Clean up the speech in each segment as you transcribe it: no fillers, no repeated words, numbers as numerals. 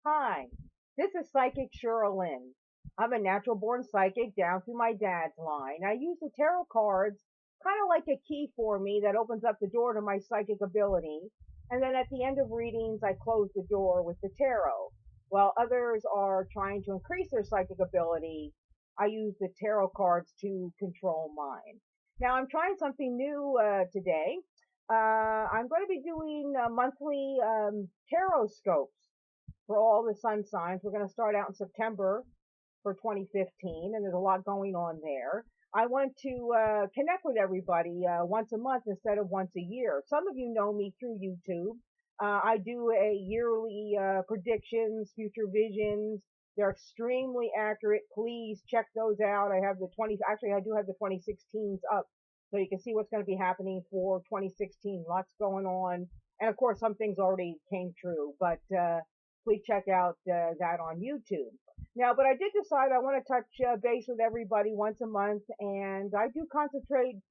Hi, this is Psychic Cheryl Lynn. I'm a natural born psychic down through my dad's line. I use the tarot cards kind of like a key for me that opens up the door to my psychic ability. And then at the end of readings, I close the door with the tarot. While others are trying to increase their psychic ability, I use the tarot cards to control mine. Now, I'm trying something new today. I'm going to be doing monthly tarot scopes for all the sun signs. We're going to start out in September for 2015, and there's a lot going on there. I want to connect with everybody once a month instead of once a year. Some of you know me through YouTube. I do a yearly predictions, future visions. They're extremely accurate. Please check those out. I have the 20, actually I do have the 2016s up, so you can see what's going to be happening for 2016. Lots going on. And of course, some things already came true, but please check out that on YouTube. Now, but I did decide I want to touch base with everybody once a month, and I do concentrate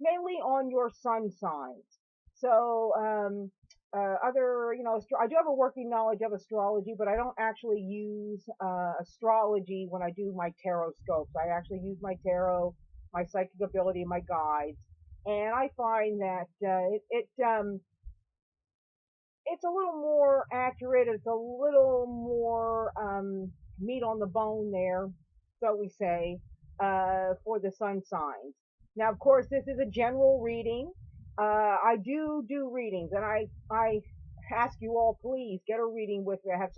mainly on your sun signs. So, I do have a working knowledge of astrology, but I don't actually use astrology when I do my tarot scopes. I actually use my tarot, my psychic ability, my guides, and I find that it's a little more accurate. It's a little more meat on the bone there, so we say, for the sun signs. Now, of course, this is a general reading. I do readings, and I ask you all, please get a reading with me. I have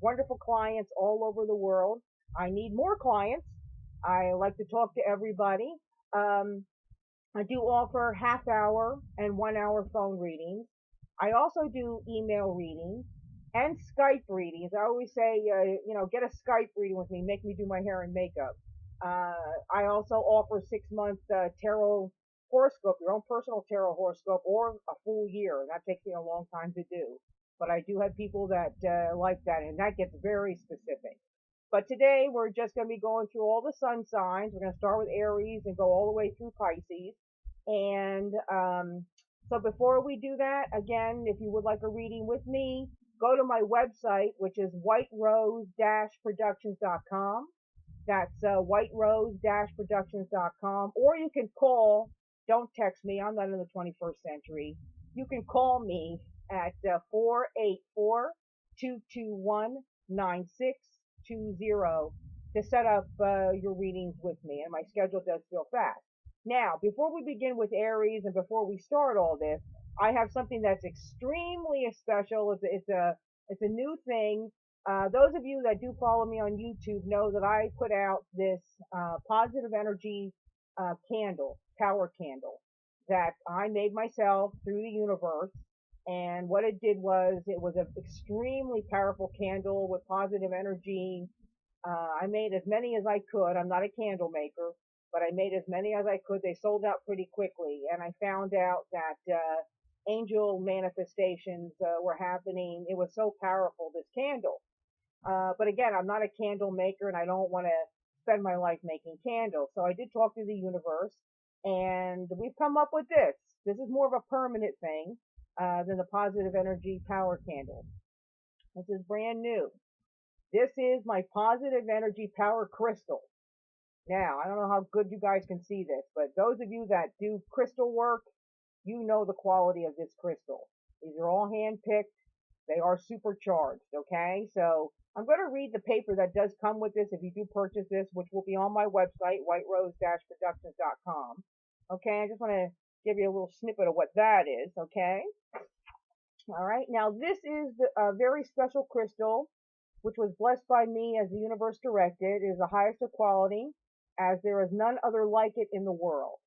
wonderful clients all over the world. I need more clients. I like to talk to everybody. I do offer half hour and 1 hour phone readings. I also do email readings and Skype readings. I always say, get a Skype reading with me. Make me do my hair and makeup. I also offer 6 month tarot horoscope, your own personal tarot horoscope, or a full year. That takes me a long time to do. But I do have people that like that, and that gets very specific. But today we're just going to be going through all the sun signs. We're going to start with Aries and go all the way through Pisces. And so before we do that, again, if you would like a reading with me, go to my website, which is whiterose-productions.com. That's whiterose-productions.com. Or you can call, don't text me, I'm not in the 21st century. You can call me at 484-221-9620 to set up your readings with me. And my schedule does feel fast. Now, before we begin with Aries and before we start all this, I have something that's extremely special. It's a new thing. Those of you that do follow me on YouTube know that I put out this positive energy candle, power candle, that I made myself through the universe. And what it did was, it was an extremely powerful candle with positive energy. I made as many as I could. I'm not a candle maker, but I made as many as I could. They sold out pretty quickly, and I found out that angel manifestations were happening. It was so powerful, this candle. But again, I'm not a candle maker, and I don't want to spend my life making candles. So I did talk to the universe, and we've come up with this. This is more of a permanent thing than the positive energy power candle. This is brand new. This is my positive energy power crystal. Now, I don't know how good you guys can see this, but those of you that do crystal work, you know the quality of this crystal. These are all hand-picked. They are supercharged, okay? So I'm going to read the paper that does come with this if you do purchase this, which will be on my website, whiterose-productions.com. Okay, I just want to give you a little snippet of what that is, okay? All right, now this is a very special crystal, which was blessed by me as the universe directed. It is the highest of quality, as there is none other like it in the world.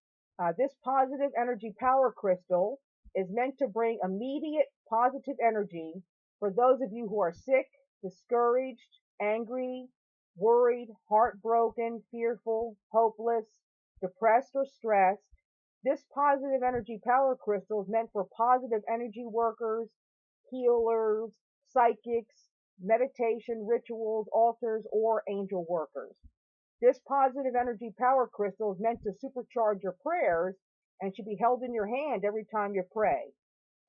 This positive energy power crystal is meant to bring immediate positive energy for those of you who are sick, discouraged, angry, worried, heartbroken, fearful, hopeless, depressed, or stressed. This positive energy power crystal is meant for positive energy workers, healers, psychics, meditation, rituals, altars, or angel workers. This positive energy power crystal is meant to supercharge your prayers and should be held in your hand every time you pray.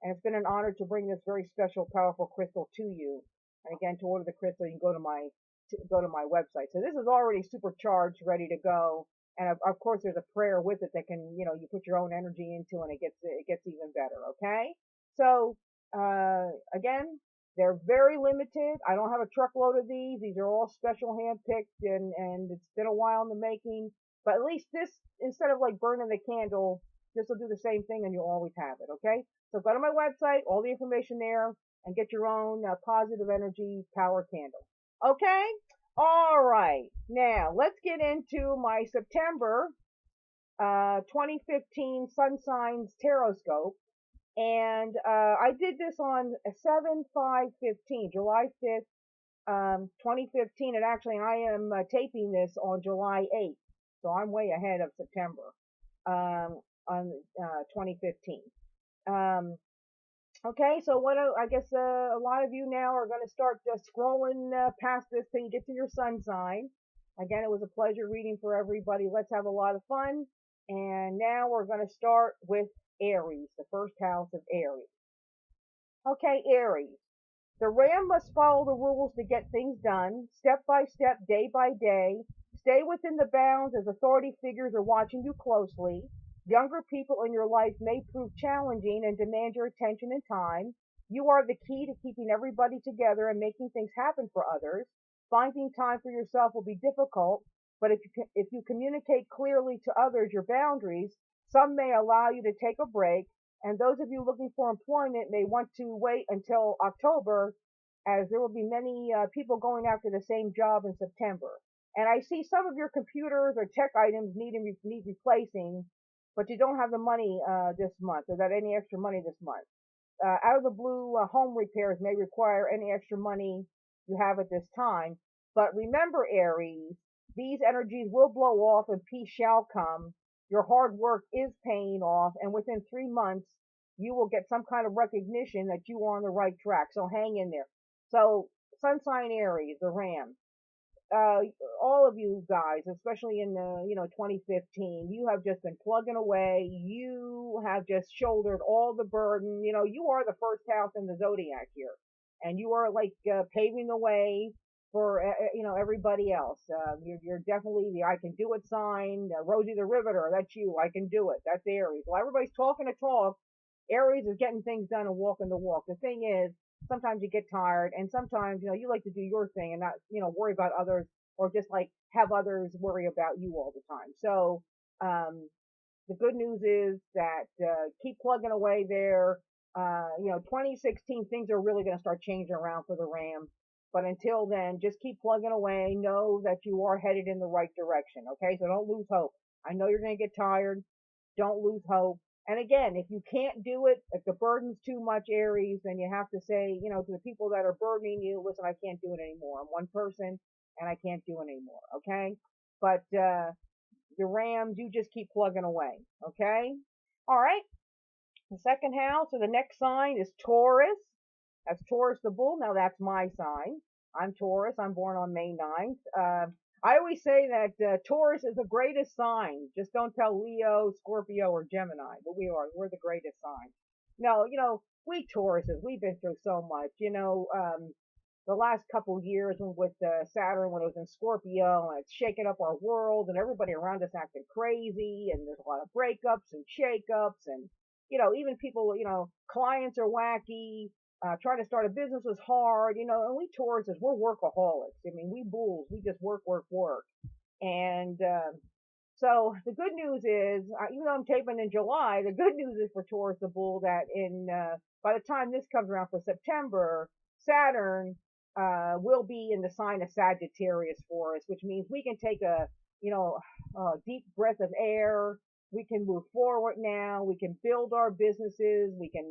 And it's been an honor to bring this very special, powerful crystal to you. And again, to order the crystal, you can go to my website. So this is already supercharged, ready to go. And of course, there's a prayer with it that can, you put your own energy into, and it gets even better. Okay. So again, they're very limited. I don't have a truckload of these. These are all special handpicked, and it's been a while in the making. But at least this, instead of like burning the candle, this will do the same thing, and you'll always have it. Okay. So go to my website, all the information there, and get your own positive energy power candle. Okay? All right. Now, let's get into my September 2015 Sun Signs Tarotscope. And I did this on 7/5/15, July 5th, 2015. And actually, I am taping this on July 8th. So I'm way ahead of September on 2015. Okay, so I guess a lot of you now are going to start just scrolling past this till you get to your sun sign. Again, it was a pleasure reading for everybody. Let's have a lot of fun. And now we're going to start with Aries, the first house of Aries. Okay, Aries. The ram must follow the rules to get things done, step by step, day by day. Stay within the bounds as authority figures are watching you closely. Younger people in your life may prove challenging and demand your attention and time. You are the key to keeping everybody together and making things happen for others. Finding time for yourself will be difficult, but if you communicate clearly to others your boundaries, some may allow you to take a break, and those of you looking for employment may want to wait until October, as there will be many people going after the same job in September. And I see some of your computers or tech items need replacing, but you don't have the money this month, or that any extra money this month. Out of the blue, home repairs may require any extra money you have at this time. But remember, Aries, these energies will blow off and peace shall come. Your hard work is paying off, and within 3 months, you will get some kind of recognition that you are on the right track. So hang in there. So, Sun sign Aries, the Ram. All of you guys, especially in 2015, you have just been plugging away. You have just shouldered all the burden. You are the first house in the zodiac here, and you are like paving the way for everybody else. You're definitely the I can do it sign. Rosie the Riveter, that's you. I can do it. That's Aries. Well, everybody's talking a talk. Aries is getting things done and walking the walk. The thing is, sometimes you get tired, and sometimes you like to do your thing and not worry about others, or just like have others worry about you all the time. So the good news is that keep plugging away there. 2016 things are really going to start changing around for the Ram, but until then, just keep plugging away. Know that you are headed in the right direction. Okay, so don't lose hope. I know you're going to get tired. Don't lose hope. And again, if you can't do it, if the burden's too much, Aries, then you have to say, to the people that are burdening you, listen, I can't do it anymore. I'm one person and I can't do it anymore. Okay. But, the Rams, you just keep plugging away. Okay. All right. The second house, or the next sign, is Taurus. That's Taurus the bull. Now that's my sign. I'm Taurus. I'm born on May 9th. I always say that Taurus is the greatest sign. Just don't tell Leo, Scorpio, or Gemini, but we're the greatest sign. No, we Tauruses, we've been through so much. The last couple years with Saturn, when it was in Scorpio, and it's shaking up our world, and everybody around us acting crazy, and there's a lot of breakups and shakeups, and even people, clients are wacky. Trying to start a business was hard, and we Tauruses, we're workaholics. I mean, we bulls, we just work. And so the good news is, even though I'm taping in July, the good news is for Taurus the bull that by the time this comes around for September, Saturn will be in the sign of Sagittarius for us, which means we can take a deep breath of air. We can move forward now. We can build our businesses. We can,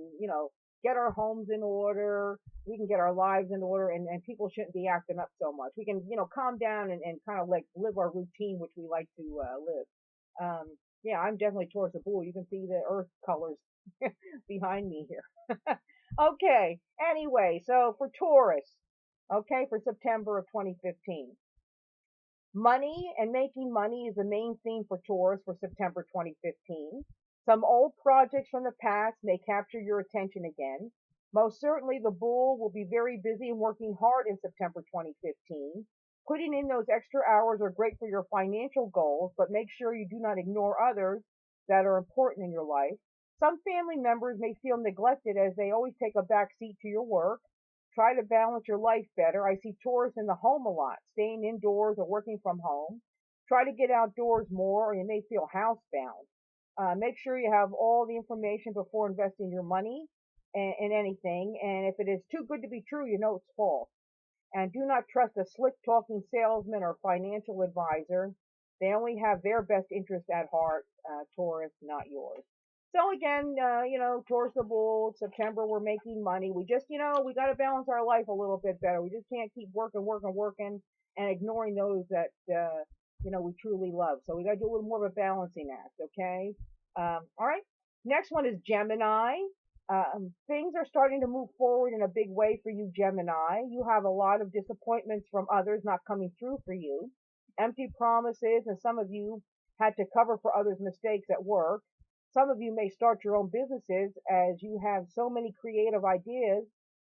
get our homes in order. We can get our lives in order, and people shouldn't be acting up so much. We can, calm down and kind of like live our routine, which we like to live. Yeah, I'm definitely Taurus the bull. You can see the earth colors behind me here. Okay. Anyway, so for Taurus, okay, for September of 2015. Money and making money is the main theme for Taurus for September 2015. Some old projects from the past may capture your attention again. Most certainly, the bull will be very busy and working hard in September 2015. Putting in those extra hours are great for your financial goals, but make sure you do not ignore others that are important in your life. Some family members may feel neglected as they always take a back seat to your work. Try to balance your life better. I see Taurus in the home a lot, staying indoors or working from home. Try to get outdoors more, or you may feel housebound. Make sure you have all the information before investing your money in anything. And if it is too good to be true, you know it's false. And do not trust a slick talking salesman or financial advisor. They only have their best interest at heart, Taurus, not yours. So again, Taurus the bull, September, we're making money. We just, we got to balance our life a little bit better. We just can't keep working, working, working and ignoring those that, we truly love. So we got to do a little more of a balancing act. Okay. All right. Next one is Gemini. Things are starting to move forward in a big way for you, Gemini. You have a lot of disappointments from others not coming through for you, empty promises, and some of you had to cover for others' mistakes at work. Some of you may start your own businesses as you have so many creative ideas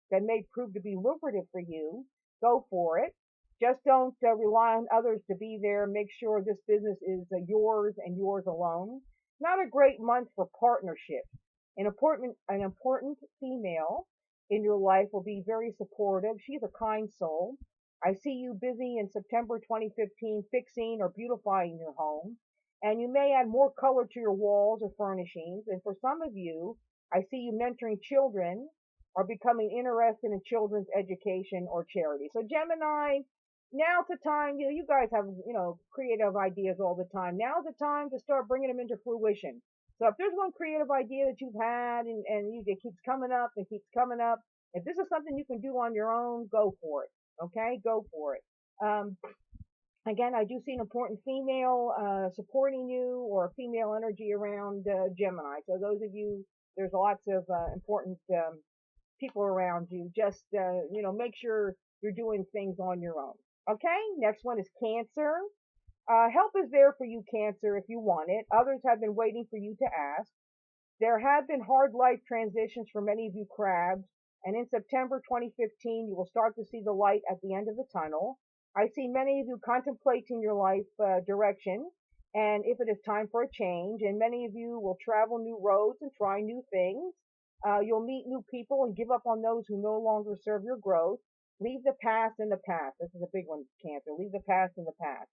that may prove to be lucrative for you. Go for it. Just don't rely on others to be there. Make sure this business is yours and yours alone. Not a great month for partnerships. An important female in your life will be very supportive. She's a kind soul. I see you busy in September 2015 fixing or beautifying your home, and you may add more color to your walls or furnishings. And for some of you, I see you mentoring children or becoming interested in children's education or charity. So Gemini, now's the time. You guys have creative ideas all the time. Now's the time to start bringing them into fruition. So if there's one creative idea that you've had and it keeps coming up and keeps coming up, if this is something you can do on your own, go for it. Okay, go for it. Again, I do see an important female supporting you or female energy around Gemini. So those of you, there's lots of important people around you. Just make sure you're doing things on your own. Okay, next one is Cancer. Help is there for you, Cancer, if you want it. Others have been waiting for you to ask. There have been hard life transitions for many of you crabs, and in September 2015, you will start to see the light at the end of the tunnel. I see many of you contemplating your life direction, and if it is time for a change, and many of you will travel new roads and try new things. You'll meet new people and give up on those who no longer serve your growth. Leave the past in the past. This is a big one, Cancer. Leave the past in the past.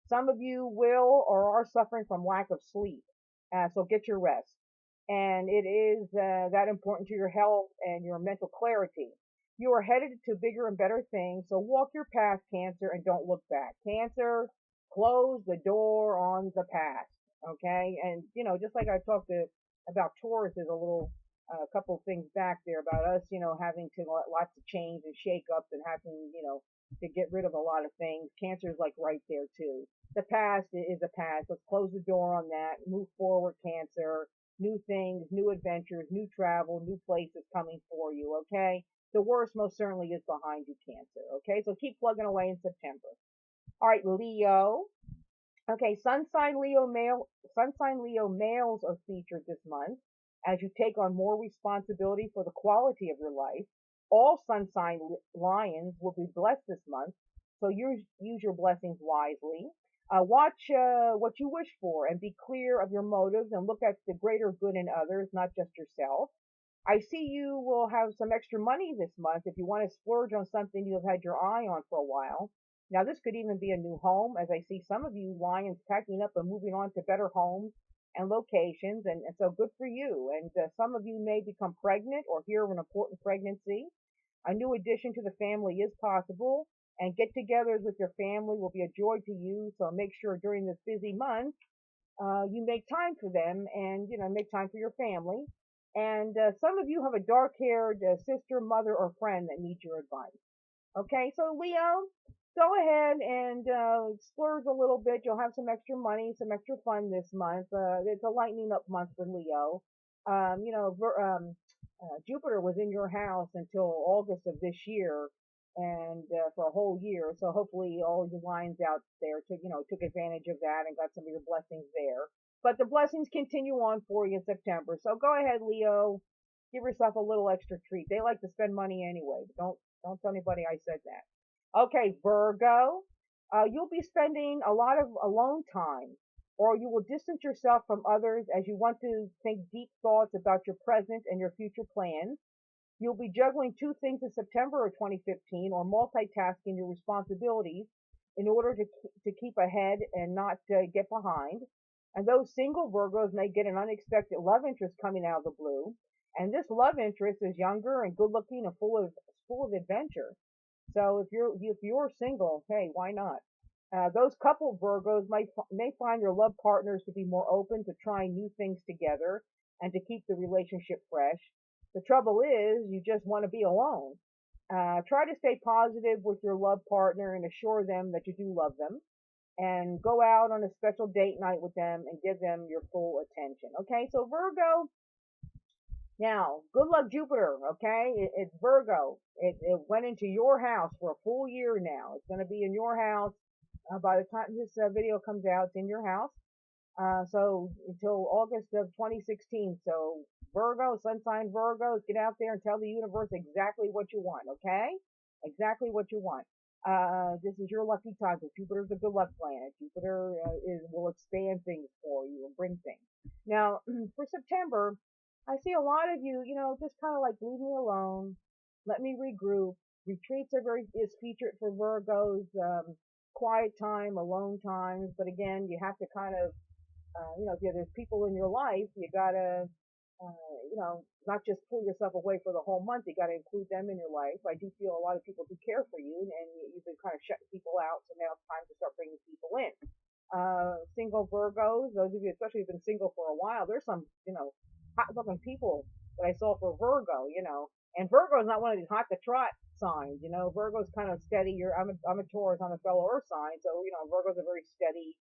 Some of you will or are suffering from lack of sleep, so get your rest. And it is that important to your health and your mental clarity. You are headed to bigger and better things, so walk your path, Cancer, and don't look back. Cancer, close the door on the past, okay? And, just like I talked about Taurus, there's a couple of things back there about us, having to lots of change and shake-ups and having, to get rid of a lot of things. Cancer is like right there too. The past is the past. Let's close the door on that. Move forward, Cancer. New things, new adventures, new travel, new places coming for you, okay? The worst most certainly is behind you, Cancer, okay? So keep plugging away in September. All right, Leo. Okay, Sun sign Leo males are featured this month as you take on more responsibility for the quality of your life. All Sun sign Lions will be blessed this month, so use your blessings wisely. Watch what you wish for and be clear of your motives and look at the greater good in others, not just yourself. I see you will have some extra money this month if you want to splurge on something you have had your eye on for a while. Now, this could even be a new home, as I see some of you Lions packing up and moving on to better homes and locations, and so good for you. And some of you may become pregnant or hear of an important pregnancy. A new addition to the family is possible, and get-togethers with your family will be a joy to you. So make sure during this busy month you make time for them, and make time for your family. And some of you have a dark-haired sister, mother, or friend that needs your advice. Okay, so Leo, go ahead and splurge a little bit. You'll have some extra money, some extra fun this month. It's a lightening up month for Leo. Jupiter was in your house until August of this year, and for a whole year. So hopefully all you Lions out there took advantage of that and got some of your blessings there. But the blessings continue on for you in September. So go ahead, Leo. Give yourself a little extra treat. They like to spend money anyway. But don't tell anybody I said that. Okay, Virgo. You'll be spending a lot of alone time, or you will distance yourself from others as you want to think deep thoughts about your present and your future plans. You'll be juggling two things in September of 2015, or multitasking your responsibilities in order to keep ahead and not get behind. And those single Virgos may get an unexpected love interest coming out of the blue. And this love interest is younger and good looking and full of adventure. So if you're single, hey, why not? Those couple Virgos may find their love partners to be more open to trying new things together and to keep the relationship fresh. The trouble is, you just want to be alone. Try to stay positive with your love partner and assure them that you do love them. And go out on a special date night with them and give them your full attention. Okay, so Virgo, now, good luck Jupiter, okay? It's Virgo. It went into your house for a full year now. It's going to be in your house. By the time this video comes out, it's in your house. So until August of 2016. So Virgo, sun sign Virgos, get out there and tell the universe exactly what you want, okay? Exactly what you want. This is your lucky time because Jupiter's a good luck planet. Jupiter will expand things for you and bring things. Now, for September, I see a lot of you, just kind of like leave me alone, let me regroup. Retreats is featured for Virgos, quiet time, alone times. But again, you have to kind of, if there's people in your life, you gotta, not just pull yourself away for the whole month. You gotta include them in your life. I do feel a lot of people do care for you, and you've been kind of shutting people out. So now it's time to start bringing people in. Single Virgos, those of you especially who've been single for a while, there's some, hot looking people that I saw for Virgo, and Virgo is not one of these hot to trot signs, Virgo's kind of steady. I'm a Taurus, I'm a fellow earth sign, so Virgo's a very steady,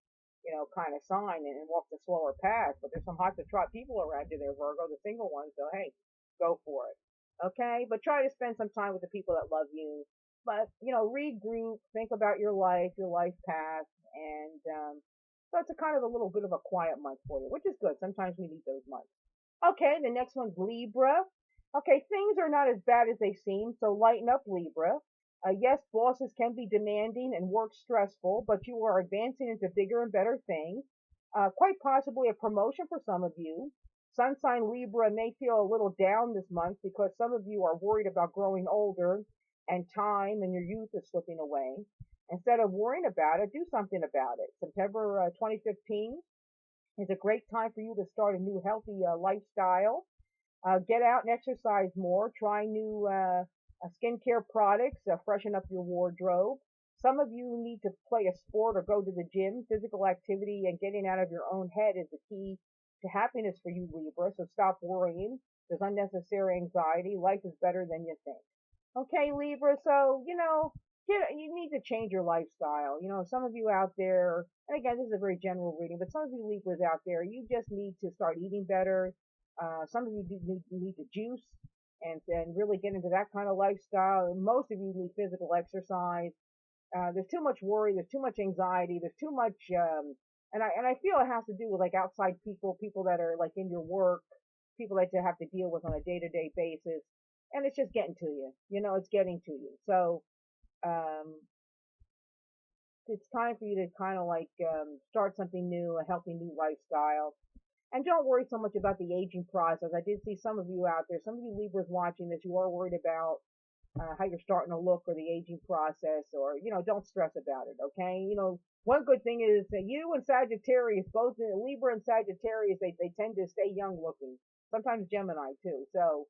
kind of sign and walks a slower path. But there's some hot to trot people around you there, Virgo, the single ones. So hey, go for it. Okay, but try to spend some time with the people that love you. But regroup, think about your life path, and so it's a kind of a little bit of a quiet month for you, which is good. Sometimes we need those months. Okay, the next one's Libra. Okay, things are not as bad as they seem, so lighten up, Libra. Yes, bosses can be demanding and work stressful, but you are advancing into bigger and better things. Quite possibly a promotion for some of you. Sun sign Libra may feel a little down this month because some of you are worried about growing older and time and your youth is slipping away. Instead of worrying about it, do something about it. September 2015 is a great time for you to start a new healthy lifestyle. Get out and exercise more. Try new skincare products. Freshen up your wardrobe. Some of you need to play a sport or go to the gym. Physical activity and getting out of your own head is the key to happiness for you, Libra. So stop worrying. There's unnecessary anxiety. Life is better than you think. Okay, Libra. So, you need to change your lifestyle. Some of you out there, and again, this is a very general reading, but some of you Libras out there, you just need to start eating better. Some of you need to juice and really get into that kind of lifestyle. Most of you need physical exercise. There's too much worry. There's too much anxiety. There's too much, and I feel it has to do with like outside people that are like in your work, people that you have to deal with on a day-to-day basis, and it's just getting to you. It's getting to you. So, it's time for you to kind of like start something new, a healthy new lifestyle. And don't worry so much about the aging process. I did see some of you out there, some of you Libras watching this, you are worried about how you're starting to look or the aging process, or, don't stress about it, okay? One good thing is that you and Sagittarius, both Libra and Sagittarius, they tend to stay young looking. Sometimes Gemini too. So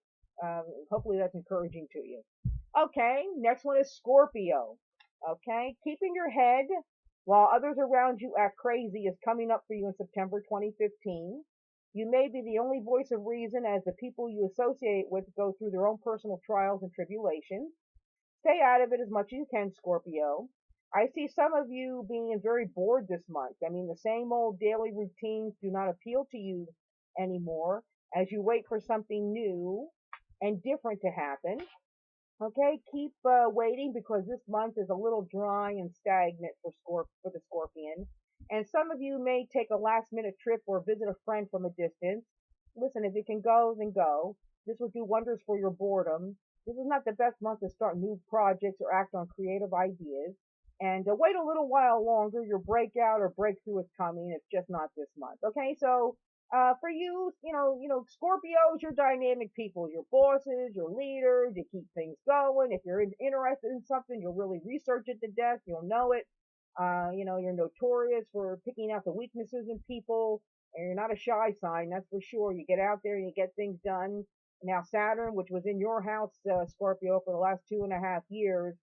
hopefully that's encouraging to you. Okay, next one is Scorpio. Okay, keeping your head while others around you act crazy is coming up for you in September 2015. You may be the only voice of reason as the people you associate with go through their own personal trials and tribulations. Stay out of it as much as you can, Scorpio. I see some of you being very bored this month. I mean, the same old daily routines do not appeal to you anymore as you wait for something new and different to happen. Okay, keep waiting because this month is a little dry and stagnant for the Scorpion. And some of you may take a last minute trip or visit a friend from a distance. Listen, if you can go, then go. This will do wonders for your boredom. This is not the best month to start new projects or act on creative ideas. And wait a little while longer. Your breakout or breakthrough is coming. It's just not this month. Okay, so for you, Scorpios, you're dynamic people. Your bosses, your leaders. You keep things going. If you're interested in something, you'll really research it to death. You'll know it. You're notorious for picking out the weaknesses in people, and you're not a shy sign, that's for sure. You get out there and you get things done. Now, Saturn, which was in your house, Scorpio, for the last 2.5 years,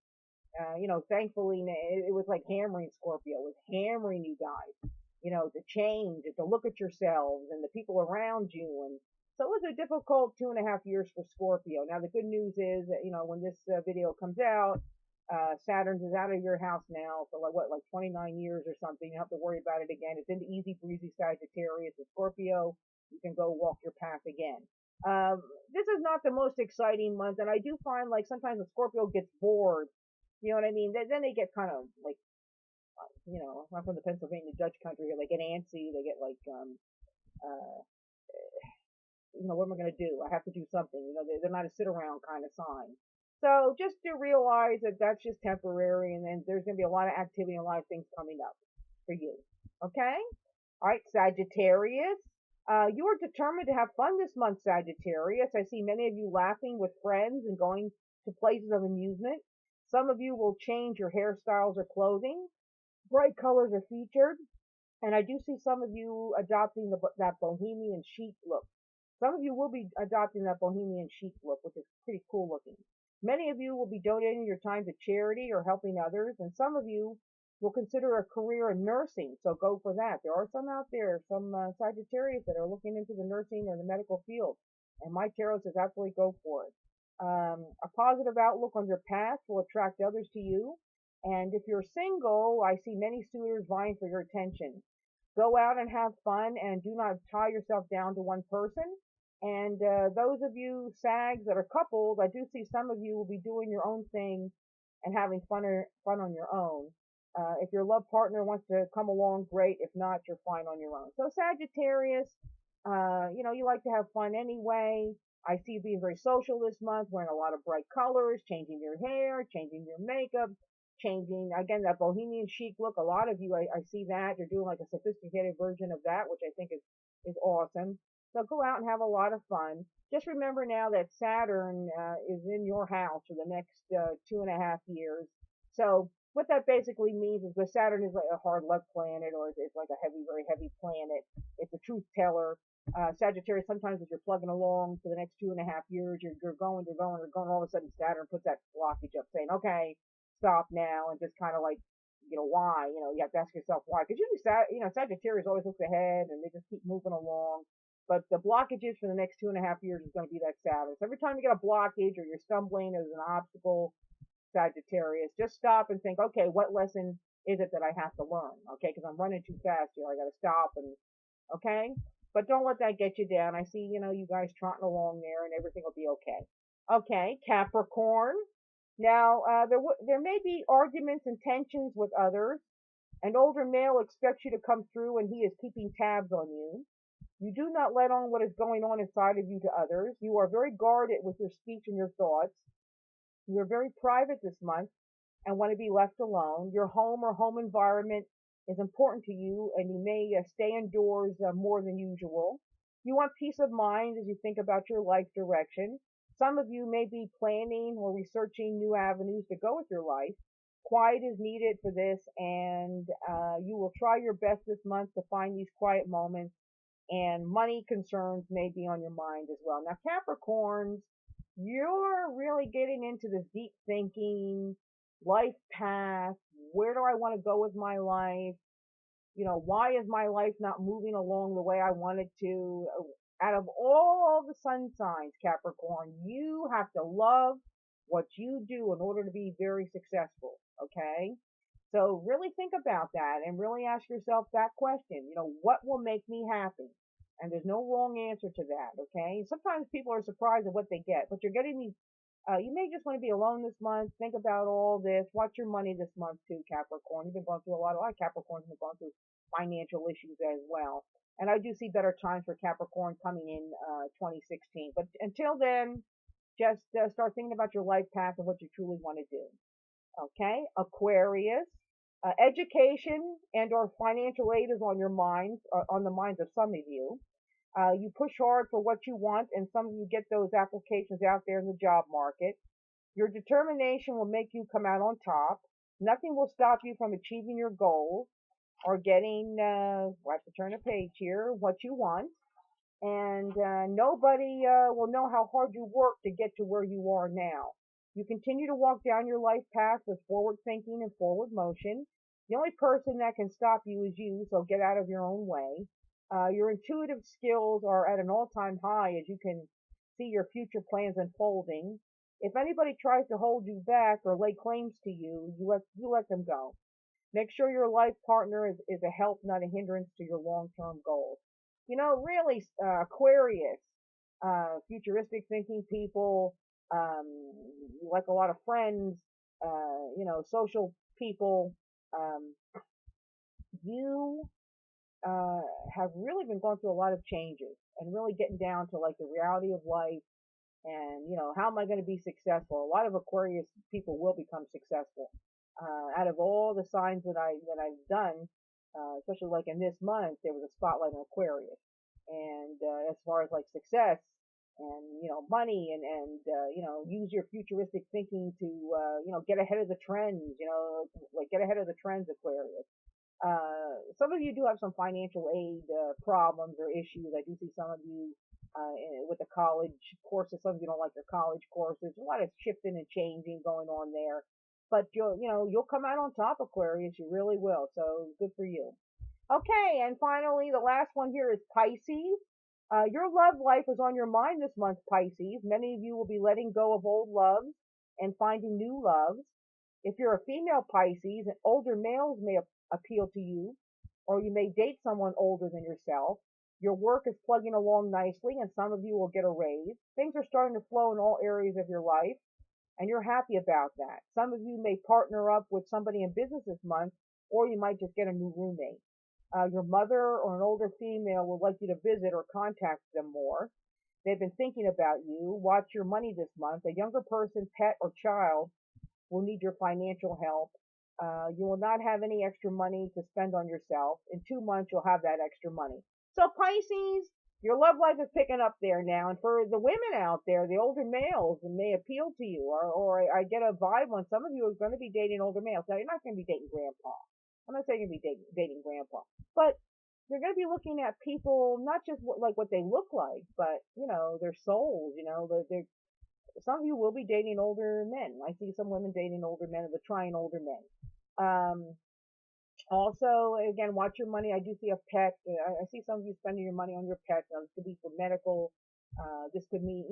thankfully, it was like hammering Scorpio. It was hammering you guys, to change, and to look at yourselves and the people around you. And so it was a difficult 2.5 years for Scorpio. Now, the good news is that, when this video comes out, Saturn is out of your house now for like 29 years or something. You don't have to worry about it again. It's in the easy breezy Sagittarius and Scorpio. You can go walk your path again. This is not the most exciting month, and I do find like sometimes when Scorpio gets bored, you know what I mean? Then they get kind of like, I'm from the Pennsylvania Dutch country. They get antsy. They get like, what am I going to do? I have to do something. They're not a sit around kind of sign. So just to realize that that's just temporary, and then there's going to be a lot of activity and a lot of things coming up for you. Okay? All right, Sagittarius. You are determined to have fun this month, Sagittarius. I see many of you laughing with friends and going to places of amusement. Some of you will change your hairstyles or clothing. Bright colors are featured. And I do see some of you adopting that bohemian chic look. Some of you will be adopting that bohemian chic look, which is pretty cool looking. Many of you will be donating your time to charity or helping others, and some of you will consider a career in nursing, so go for that. There are some out there, some Sagittarius that are looking into the nursing or the medical field, and my tarot says absolutely go for it. A positive outlook on your path will attract others to you, and if you're single, I see many suitors vying for your attention. Go out and have fun, and do not tie yourself down to one person. And those of you Sags that are coupled, I do see some of you will be doing your own thing and having fun on your own. If your love partner wants to come along, great. If not, you're fine on your own. So Sagittarius, you like to have fun anyway. I see you being very social this month, wearing a lot of bright colors, changing your hair, changing your makeup, changing, again, that bohemian chic look. A lot of you, I see that. You're doing like a sophisticated version of that, which I think is awesome. So go out and have a lot of fun. Just remember now that Saturn is in your house for the next 2.5 years. So what that basically means is that Saturn is like a hard luck planet, or it's like a very heavy planet. It's a truth teller. Sagittarius, sometimes if you're plugging along for the next 2.5 years, you're going, all of a sudden Saturn puts that blockage up saying, okay, stop now, and just kind of like, why? You have to ask yourself why. Because usually, Sagittarius always looks ahead and they just keep moving along. But the blockages for the next 2.5 years is going to be that Saturn. So every time you get a blockage or you're stumbling, there's an obstacle, Sagittarius, just stop and think, okay, what lesson is it that I have to learn? Okay, because I'm running too fast here. I got to stop okay? But don't let that get you down. I see, you guys trotting along there, and everything will be okay. Okay, Capricorn. Now, there may be arguments and tensions with others. An older male expects you to come through, and he is keeping tabs on you. You do not let on what is going on inside of you to others. You are very guarded with your speech and your thoughts. You are very private this month and want to be left alone. Your home or home environment is important to you, and you may stay indoors more than usual. You want peace of mind as you think about your life direction. Some of you may be planning or researching new avenues to go with your life. Quiet is needed for this, and you will try your best this month to find these quiet moments, and money concerns may be on your mind as well. Now, Capricorns, you're really getting into this deep thinking, life path. Where do I want to go with my life? Why is my life not moving along the way I want it to? Out of all the sun signs, Capricorn, you have to love what you do in order to be very successful, okay? So really think about that and really ask yourself that question. What will make me happy? And there's no wrong answer to that, okay? Sometimes people are surprised at what they get, but you're getting these, you may just want to be alone this month. Think about all this. Watch your money this month too, Capricorn. You've been going through a lot of Capricorns have been going through financial issues as well. And I do see better times for Capricorn coming in 2016. But until then, just start thinking about your life path and what you truly want to do. Okay, Aquarius. Education and or financial aid is on your minds, on the minds of some of you. You push hard for what you want, and some of you get those applications out there in the job market. Your determination will make you come out on top. Nothing will stop you from achieving your goals or getting, we'll have to turn a page here, what you want. And nobody will know how hard you work to get to where you are now. You continue to walk down your life path with forward thinking and forward motion. The only person that can stop you is you, so get out of your own way. Your intuitive skills are at an all-time high as you can see your future plans unfolding. If anybody tries to hold you back or lay claims to you, you let them go. Make sure your life partner is a help, not a hindrance to your long-term goals. You know, really, Aquarius, futuristic thinking people, like a lot of friends, social people, you have really been going through a lot of changes and really getting down to like the reality of life and, how am I going to be successful? A lot of Aquarius people will become successful. Out of all the signs that I've done, especially like in this month, there was a spotlight on Aquarius. And as far as like success and money and use your futuristic thinking to get ahead of the trends, like get ahead of the trends, Aquarius. Some of you do have some financial aid problems or issues. I do see some of you with the college courses. Some of you don't like your college courses. A lot of shifting and changing going on there. But you'll come out on top, Aquarius. You really will. So good for you. Okay, and finally, the last one here is Pisces. Your love life is on your mind this month, Pisces. Many of you will be letting go of old loves and finding new loves. If you're a female Pisces, older males may appeal to you, or you may date someone older than yourself. Your work is plugging along nicely, and some of you will get a raise. Things are starting to flow in all areas of your life, and you're happy about that. Some of you may partner up with somebody in business this month, or you might just get a new roommate. Your mother or an older female would like you to visit or contact them more. They've been thinking about you. Watch your money this month. A younger person, pet, or child will need your financial help. You will not have any extra money to spend on yourself. In 2 months, you'll have that extra money. So Pisces, your love life is picking up there now. And for the women out there, the older males may appeal to you. Or I get a vibe on some of you are going to be dating older males. Now, you're not going to be dating grandpa. I'm not saying you're going to be dating grandpa. But you're going to be looking at people, not just what they look like, but, their souls, some of you will be dating older men. I see some women dating older men, but trying older men. Also, again, watch your money. I do see a pet. I see some of you spending your money on your pet. Now, this could be for medical. This could mean,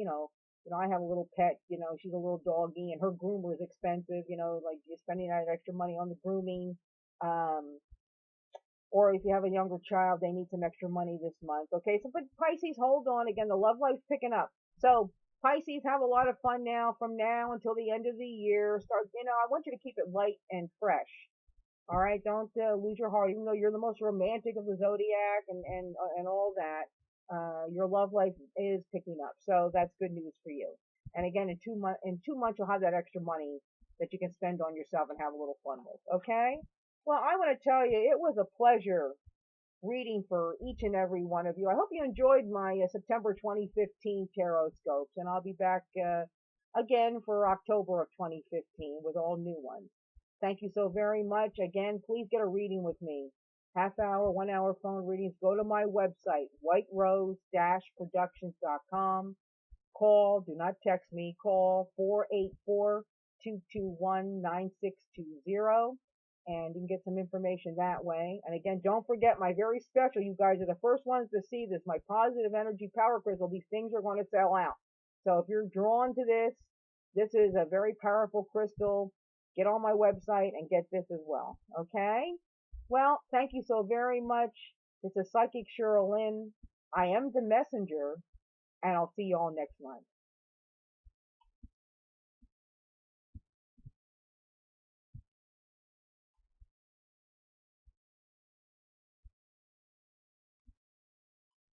I have a little pet. She's a little doggy, and her groomer is expensive. Like you're spending that extra money on the grooming. Or if you have a younger child, they need some extra money this month. Okay, so but Pisces, hold on. Again, the love life's picking up. So Pisces, have a lot of fun now from now until the end of the year. Start, I want you to keep it light and fresh. All right, don't lose your heart, even though you're the most romantic of the zodiac and all that. Your love life is picking up, so that's good news for you. And again, in 2 months, you'll have that extra money that you can spend on yourself and have a little fun with. Okay. Well, I want to tell you, it was a pleasure reading for each and every one of you. I hope you enjoyed my September 2015 Tarotscopes, and I'll be back again for October of 2015 with all new ones. Thank you so very much. Again, please get a reading with me. Half hour, 1 hour phone readings. Go to my website, whiterose-productions.com. Call, do not text me. Call 484-221-9620. And you can get some information that way. And again, don't forget my very special, you guys are the first ones to see this, my positive energy power crystal. These things are going to sell out. So if you're drawn to this, this is a very powerful crystal. Get on my website and get this as well. Okay? Well, thank you so very much. This is Psychic Cheryl Lynn. I am the messenger, and I'll see you all next month.